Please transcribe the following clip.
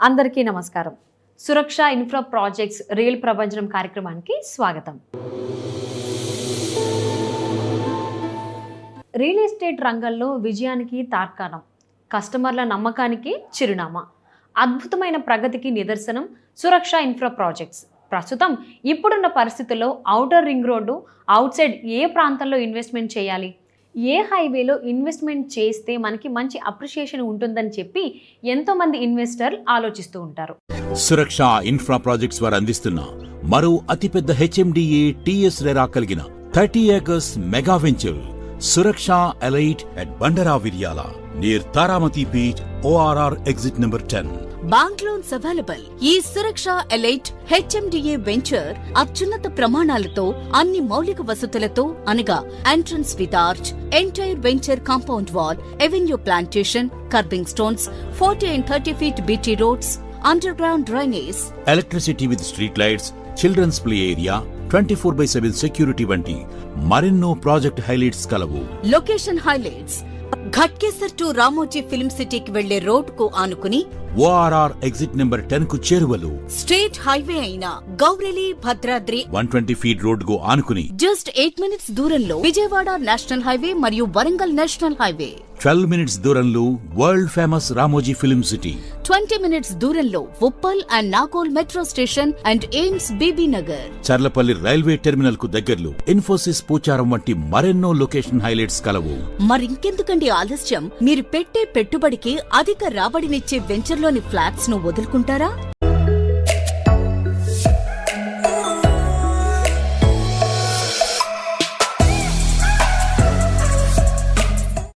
అందరికీ నమస్కారం. సురక్ష infra projects real ప్రపంచం కార్యక్రమానికి స్వాగతం. రియల్ ఎస్టేట్ రంగంలో విజయానికి తార్కాణం, కస్టమర్ల నమ్మకానికి చిరునామా, అద్భుతమైన ప్రగతికి నిదర్శనం సురక్ష ఇన్ఫ్రా ప్రాజెక్ట్స్. ప్రస్తుతం ఇప్పుడున్న పరిస్థితుల్లో outer ring road outside ఏ ప్రాంతంలో ఇన్వెస్ట్మెంట్ చేయాలి, ఏ హైవేలో ఇన్వెస్ట్మెంట్ చేస్తే మనకి మంచి అప్రిషియేషన్ ఉంటుందని చెప్పి ఎంతోమంది ఇన్వెస్టర్లు ఆలోచిస్తూ ఉంటారు. సురక్ష ఇన్ఫ్రా ప్రాజెక్ట్స్ వారు అందిస్తున్న మరో అతిపెద్ద హెచ్ఎండిఏ టీఎస్ రెరా కలిగిన 30 acres mega venture Suraksha elite at Bandara Viriyala near Taramati beach, ORR exit number 10. Bank loans available. ఈ సురక్ష ఎలైట్ హెచ్ఎండిఏ వెంచర్ అత్యున్నత ప్రమాణాలతో అన్ని మౌలిక వసతులతో అనగా entrance with arch, entire venture compound wall, avenue plantation, curbing stones, 40 and 30 feet BT roads, underground drainage, electricity with street lights, children's play area, 24/7 security వంటి మరెన్నో project highlights కలవు. Location highlights: Ghatkesar to Ramoji film సిటీకి వెళ్లే road కు ఆనుకుని ORR exit number 10 కు చేరువలు. State highway అయిన గౌరెలి Bhadradri 120 feet road కు ఆనుకుని జస్ట్ 8 minutes దూరంలో విజయవాడ నేషనల్ హైవే మరియు వరంగల్ నేషనల్ హైవే. 12 minutes దూరంలో world famous Ramoji film city. 20 minutes దూరంలో Uppal and Nagole metro station and AIIMS Bibinagar. Cherlapally railway terminal కు దగ్గర్లో ఇన్ఫోసిస్ పోచారం వంటి మరెన్నో లొకేషన్ హైలైట్స్ కలవు. మరింకెందుకండి ఆలస్యం? మీరు పెట్టే పెట్టుబడికి అధిక రాబడినిచ్చే వెంచర్లోని ఫ్లాట్స్ ను వదులుకుంటారా?